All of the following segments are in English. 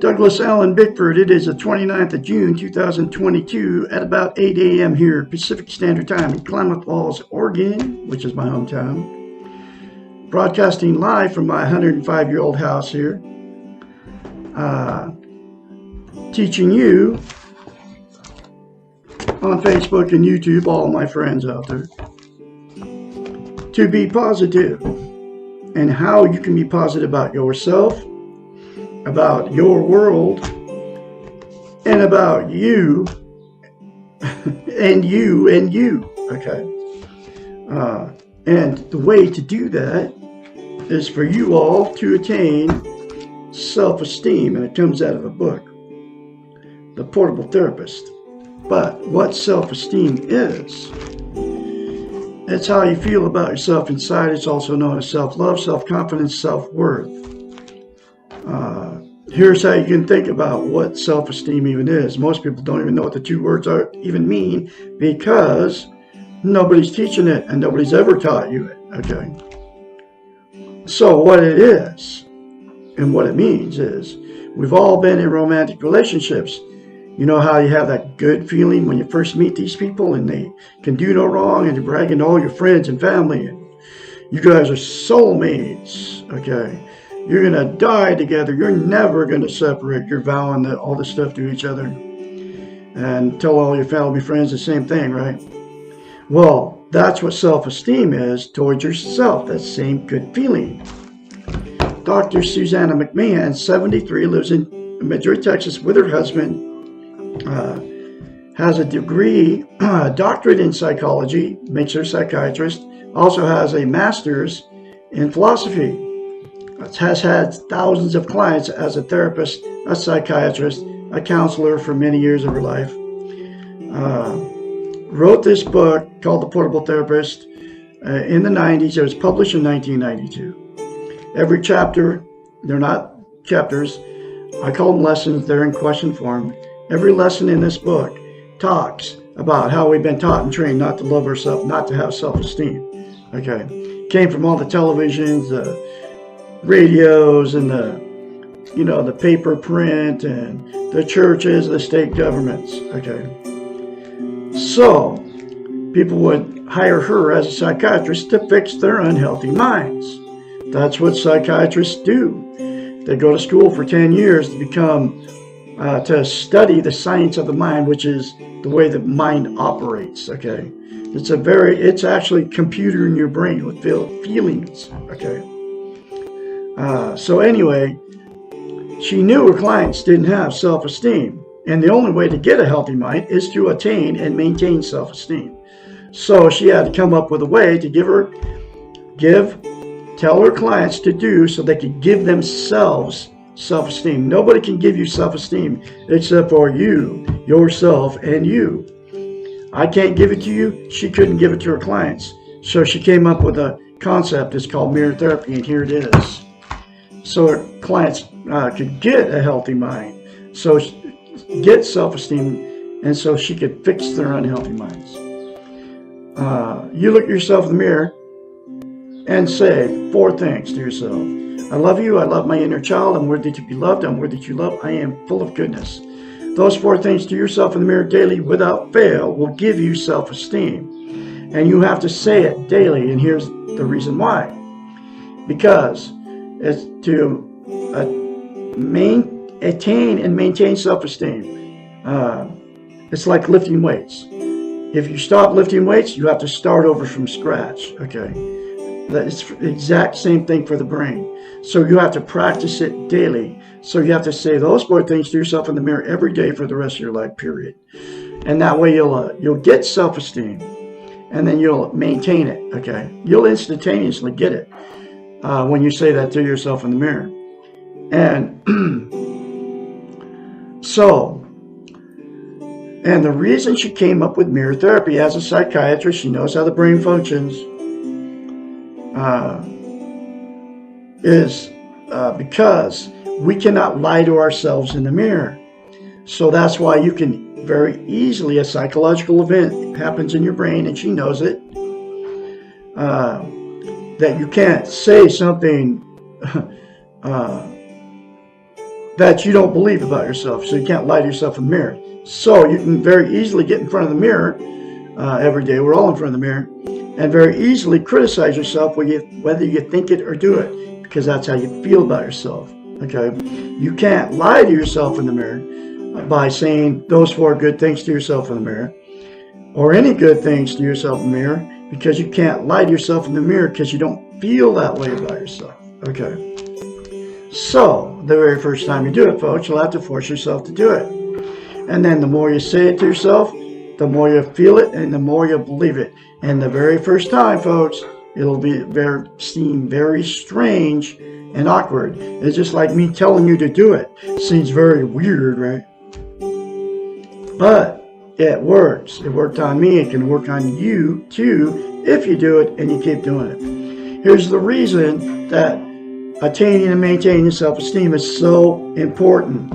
Douglas Allen Bickford. It is the 29th of June 2022 at about 8 a.m. here Pacific Standard Time in Klamath Falls, Oregon, which is my hometown. Broadcasting live from my 105-year-old house here. Teaching you on Facebook and YouTube, all my friends out there, to be positive and how you can be positive about yourself, about your world, and about you and you, okay? And the way to do that is for you all to attain self-esteem, and it comes out of a book, The Portable Therapist. But what self-esteem is, it's how you feel about yourself inside. It's also known as self-love, self-confidence, self-worth. Here's how you can think about what self-esteem even is. Most people don't even know what the two words even mean because nobody's teaching it and nobody's ever taught you it, okay? So what it is and what it means is we've all been in romantic relationships. You know how you have that good feeling when you first meet these people and they can do no wrong and you're bragging to all your friends and family and you guys are soulmates, okay? You're going to die together. You're never going to separate. You're vowing all this stuff to each other and tell all your family friends the same thing, right? Well, that's what self-esteem is towards yourself, that same good feeling. Dr. Susanna McMahon, 73, lives in Madrid, Texas with her husband, has a degree, doctorate in psychology, makes her a psychiatrist, also has a master's in philosophy. Has had thousands of clients as a therapist, a psychiatrist, a counselor for many years of her life. Wrote this book called The Portable Therapist in the 90s. It was published in 1992. Every chapter, they're not chapters, I call them lessons, they're in question form. Every lesson in this book talks about how we've been taught and trained not to love ourselves, not to have self-esteem. Okay, came from all the televisions, radios and the paper print and the churches, the state governments, okay? So people would hire her as a psychiatrist to fix their unhealthy minds. That's what psychiatrists do. They go to school for 10 years to become, to study the science of the mind, which is the way the mind operates, okay? It's actually computer in your brain with feelings, okay? So anyway, she knew her clients didn't have self-esteem. And the only way to get a healthy mind is to attain and maintain self-esteem. So she had to come up with a way to tell her clients to do so they could give themselves self-esteem. Nobody can give you self-esteem except for you, yourself, and you. I can't give it to you. She couldn't give it to her clients. So she came up with a concept. It's called mirror therapy, and here it is. So her clients could get a healthy mind, so get self-esteem, and so she could fix their unhealthy minds. You look at yourself in the mirror and say 4 things to yourself. I love you. I love my inner child. I'm worthy to be loved. I'm worthy to love. I am full of goodness. Those 4 things to yourself in the mirror daily without fail will give you self-esteem. And you have to say it daily, and here's the reason why. Because it's to attain and maintain self-esteem. It's like lifting weights. If you stop lifting weights, you have to start over from scratch, okay? It's the exact same thing for the brain. So you have to practice it daily. So you have to say those 4 things to yourself in the mirror every day for the rest of your life, period. And that way you'll get self-esteem, and then you'll maintain it, okay? You'll instantaneously get it. When you say that to yourself in the mirror. And and the reason she came up with mirror therapy as a psychiatrist, she knows how the brain functions, is because we cannot lie to ourselves in the mirror. So that's why you can very easily, a psychological event happens in your brain, and she knows it, that you can't say something that you don't believe about yourself. So you can't lie to yourself in the mirror. So you can very easily get in front of the mirror every day. We're all in front of the mirror. And very easily criticize yourself whether you think it or do it, because that's how you feel about yourself. Okay? You can't lie to yourself in the mirror by saying those 4 good things to yourself in the mirror, or any good things to yourself in the mirror, because you can't lie to yourself in the mirror because you don't feel that way about yourself. Okay? So, the very first time you do it, folks, you'll have to force yourself to do it. And then the more you say it to yourself, the more you feel it, and the more you believe it. And the very first time, folks, it'll seem very strange and awkward. It's just like me telling you to do it. Seems very weird, right? But it works. It worked on me. It can work on you too if you do it and you keep doing it. Here's the reason that attaining and maintaining self-esteem is so important.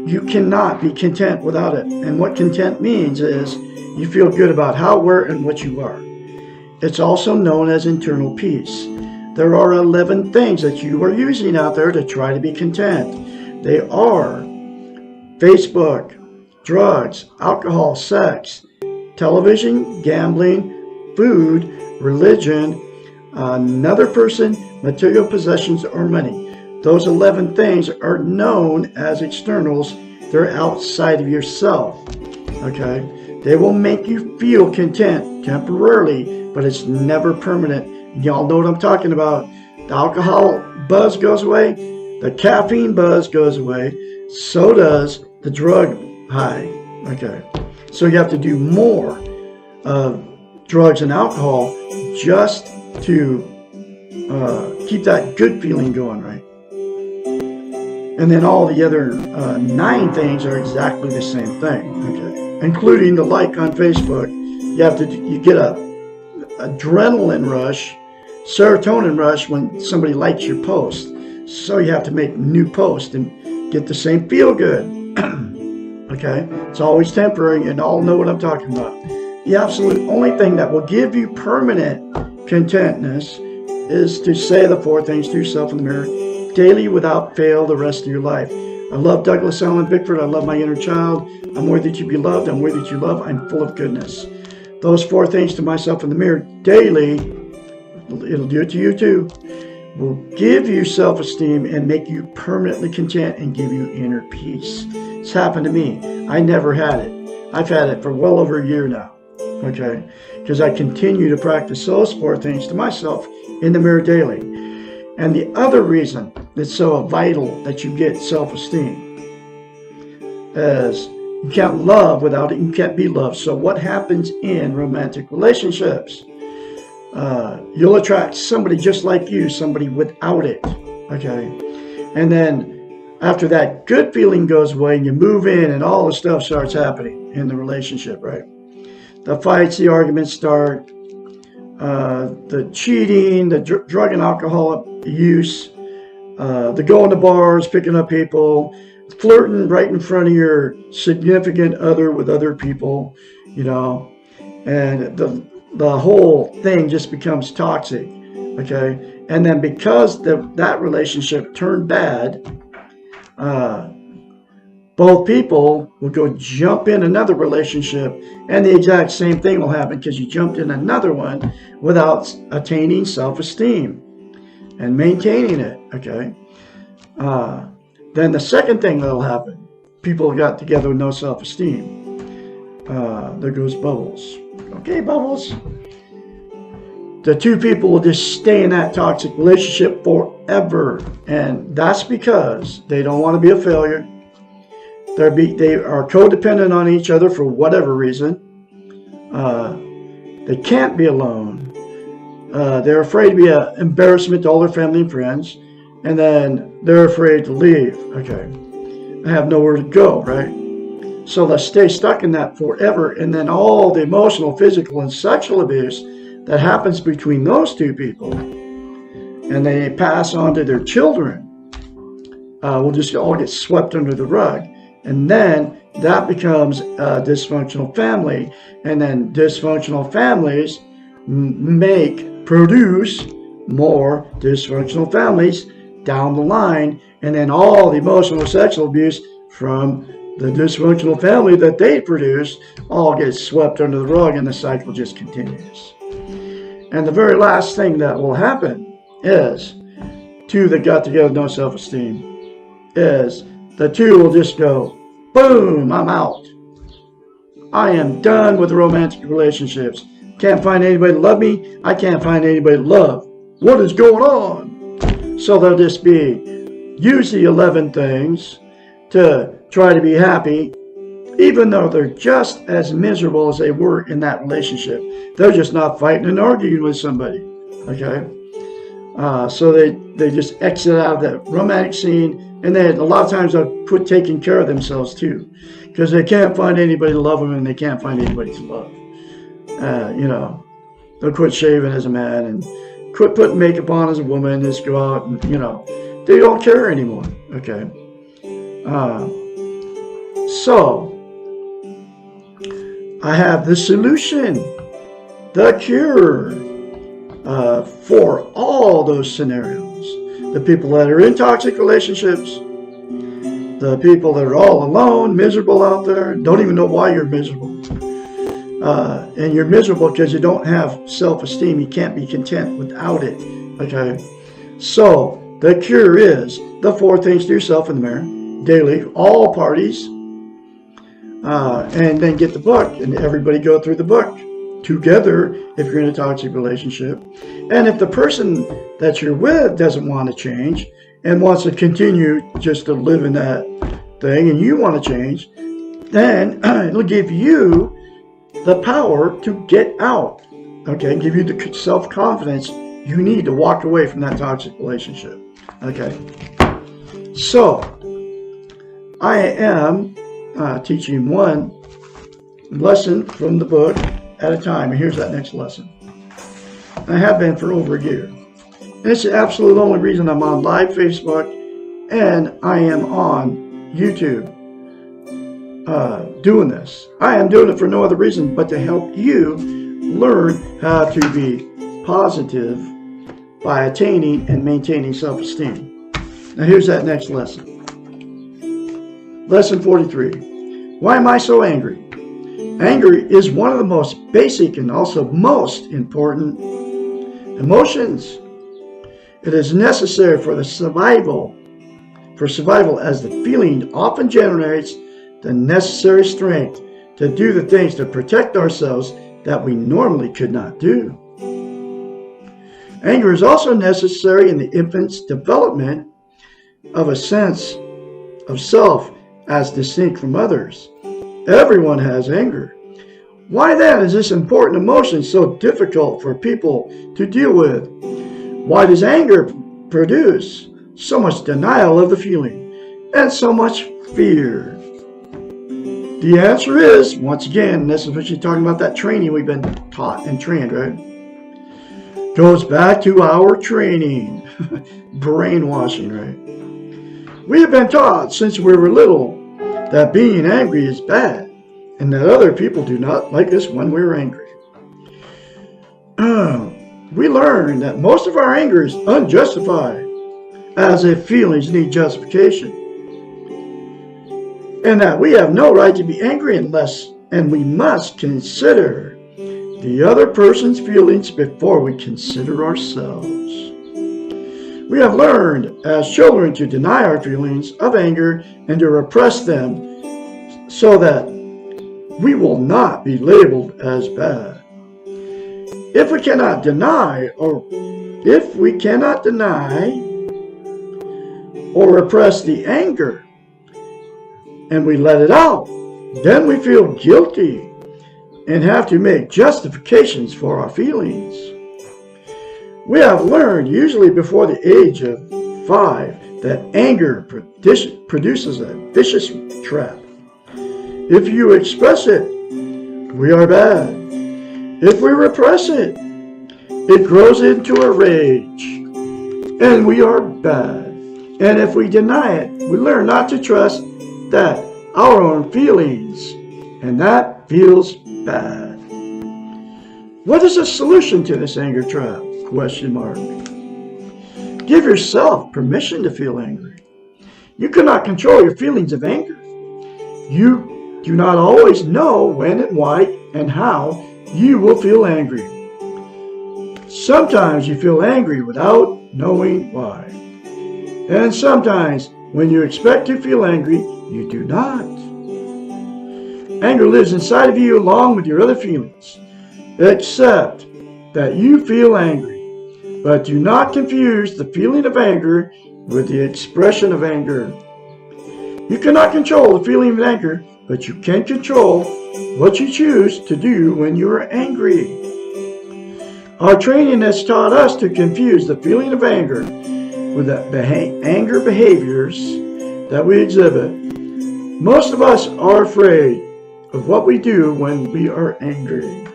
You cannot be content without it. And what content means is you feel good about how, where, and what you are. It's also known as internal peace. There are 11 things that you are using out there to try to be content. They are Facebook, drugs, alcohol, sex, television, gambling, food, religion, another person, material possessions, or money. Those 11 things are known as externals. They're outside of yourself. Okay? They will make you feel content temporarily, but it's never permanent. Y'all know what I'm talking about. The alcohol buzz goes away. The caffeine buzz goes away. So does the drug high. Okay? So you have to do more of drugs and alcohol just to keep that good feeling going, right? And then all the other 9 things are exactly the same thing, okay? Including the like on Facebook. You get a adrenaline rush, serotonin rush when somebody likes your post. So you have to make new posts and get the same feel good. Okay? It's always temporary, and all know what I'm talking about. The absolute only thing that will give you permanent contentness is to say the 4 things to yourself in the mirror daily without fail the rest of your life. I love Douglas Allen Bickford. I love my inner child. I'm worthy to be loved. I'm worthy to love. I'm full of goodness. Those 4 things to myself in the mirror daily, it'll do it to you too, will give you self-esteem and make you permanently content and give you inner peace. It's happened to me. I never had it. I've had it for well over a year now. Okay? Because I continue to practice those 4 things to myself in the mirror daily. And the other reason it's so vital that you get self-esteem is you can't love without it. You can't be loved. So what happens in romantic relationships? You'll attract somebody just like you, somebody without it. Okay? And then after that good feeling goes away and you move in and all the stuff starts happening in the relationship, right? The fights, the arguments start, the cheating, the drug and alcohol use, the going to bars, picking up people, flirting right in front of your significant other with other people, you know, and the whole thing just becomes toxic, okay? And then because that relationship turned bad, both people will go jump in another relationship, and the exact same thing will happen because you jumped in another one without attaining self-esteem and maintaining it, okay? Then the second thing that'll happen, people got together with no self-esteem. There goes Bubbles. Okay, Bubbles. The 2 people will just stay in that toxic relationship forever, and that's because they don't want to be a failure. They are codependent on each other for whatever reason. They can't be alone. They're afraid to be an embarrassment to all their family and friends. And then they're afraid to leave. Okay. They have nowhere to go, right? So they stay stuck in that forever. And then all the emotional, physical, and sexual abuse that happens between those 2 people, and they pass on to their children, will just all get swept under the rug. And then that becomes a dysfunctional family. And then dysfunctional families produce more dysfunctional families down the line, and then all the emotional sexual abuse from the dysfunctional family that they produced all gets swept under the rug, and the cycle just continues. And the very last thing that will happen is two that got together with no self-esteem is the two will just go, boom, I'm out. I am done with romantic relationships. Can't find anybody to love me. I can't find anybody to love. What is going on? So they'll just use the 11 things to try to be happy, even though they're just as miserable as they were in that relationship. They're just not fighting and arguing with somebody. Okay? So they just exit out of that romantic scene, and then a lot of times they'll quit taking care of themselves too, because they can't find anybody to love them, and they can't find anybody to love. They'll quit shaving as a man and quit putting makeup on as a woman, and just go out and, they don't care anymore. Okay. So I have the solution, the cure for all those scenarios. The people that are in toxic relationships, the people that are all alone, miserable out there, don't even know why you're miserable. And you're miserable because you don't have self-esteem. You can't be content without it. Okay? So the cure is the 4 things to yourself in the mirror daily, all parties, and then get the book, and everybody go through the book together if you're in a toxic relationship. And if the person that you're with doesn't want to change and wants to continue just to live in that thing, and you want to change, then it'll give you the power to get out. Okay, give you the self-confidence you need to walk away from that toxic relationship. Okay, so I am teaching one lesson from the book at a time, and here's that next lesson. I have been for over a year. And it's the absolute only reason I'm on live Facebook and I am on YouTube doing this. I am doing it for no other reason but to help you learn how to be positive by attaining and maintaining self-esteem. Now here's that next lesson. Lesson 43. Why am I so angry? Anger is one of the most basic and also most important emotions. It is necessary for survival as the feeling often generates the necessary strength to do the things to protect ourselves that we normally could not do. Anger is also necessary in the infant's development of a sense of self as distinct from others. Everyone has anger. Why then is this important emotion so difficult for people to deal with? Why does anger produce so much denial of the feeling and so much fear? The answer is, once again, this is what you're talking about, that training we've been taught and trained, right? Goes back to our training. Brainwashing, right? We have been taught since we were little that being angry is bad and that other people do not like us when we're angry. We learn that most of our anger is unjustified, as if feelings need justification, and that we have no right to be angry and we must consider the other person's feelings before we consider ourselves. We have learned as children to deny our feelings of anger and to repress them so that we will not be labeled as bad. If we cannot deny or repress the anger and we let it out, then we feel guilty and have to make justifications for our feelings. We have learned, usually before the age of 5, that anger produces a vicious trap. If you express it, we are bad. If we repress it, it grows into a rage, and we are bad. And if we deny it, we learn not to trust that our own feelings, and that feels bad. What is the solution to this anger trap? Question mark. Give yourself permission to feel angry. You cannot control your feelings of anger. You do not always know when and why and how you will feel angry. Sometimes you feel angry without knowing why. And sometimes when you expect to feel angry, you do not. Anger lives inside of you along with your other feelings. Accept that you feel angry, but do not confuse the feeling of anger with the expression of anger. You cannot control the feeling of anger, but you can control what you choose to do when you are angry. Our training has taught us to confuse the feeling of anger with the anger behaviors that we exhibit. Most of us are afraid of what we do when we are angry.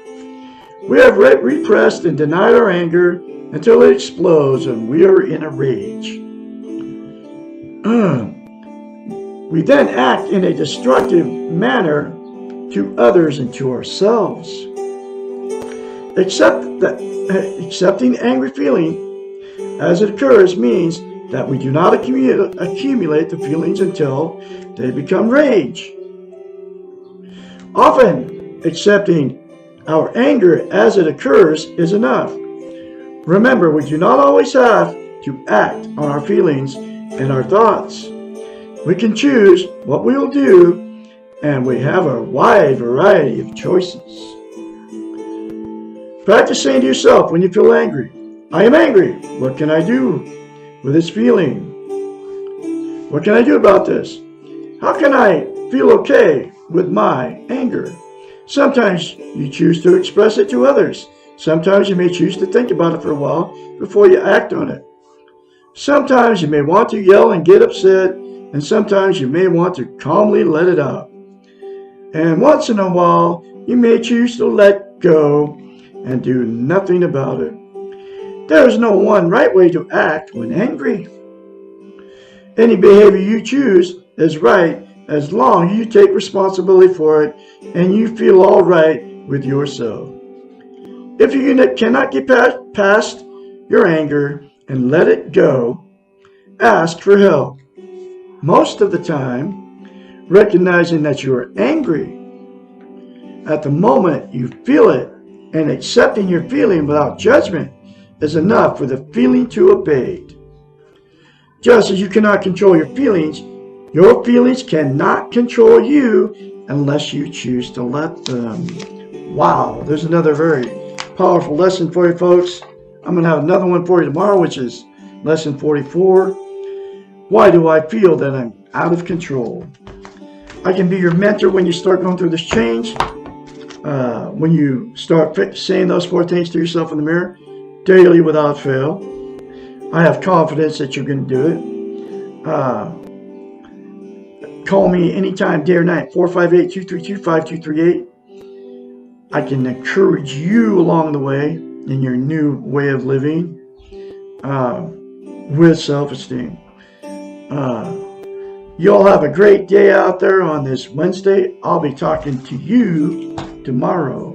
We have repressed and denied our anger until it explodes and we are in a rage. We then act in a destructive manner to others and to ourselves. Accepting the angry feeling as it occurs means that we do not accumulate the feelings until they become rage. Often, accepting our anger as it occurs is enough. Remember, we do not always have to act on our feelings and our thoughts. We can choose what we will do, and we have a wide variety of choices. Practice saying to yourself when you feel angry, I am angry. What can I do with this feeling? What can I do about this? How can I feel okay with my anger? Sometimes you choose to express it to others. Sometimes you may choose to think about it for a while before you act on it. Sometimes you may want to yell and get upset, and sometimes you may want to calmly let it out. And once in a while, you may choose to let go and do nothing about it. There is no one right way to act when angry. Any behavior you choose is right as long as you take responsibility for it and you feel all right with yourself. If you cannot get past your anger and let it go, ask for help. Most of the time, recognizing that you are angry at the moment you feel it and accepting your feeling without judgment is enough for the feeling to abate. Just as you cannot control your feelings cannot control you unless you choose to let them. Wow, there's another very powerful lesson for you folks. I'm going to have another one for you tomorrow, which is lesson 44. Why do I feel that I'm out of control? I can be your mentor when you start going through this change. When you start saying those 4 things to yourself in the mirror daily without fail. I have confidence that you're going to do it. Call me anytime, day or night, 458-232-5238. I can encourage you along the way in your new way of living with self-esteem. You all have a great day out there on this Wednesday. I'll be talking to you tomorrow.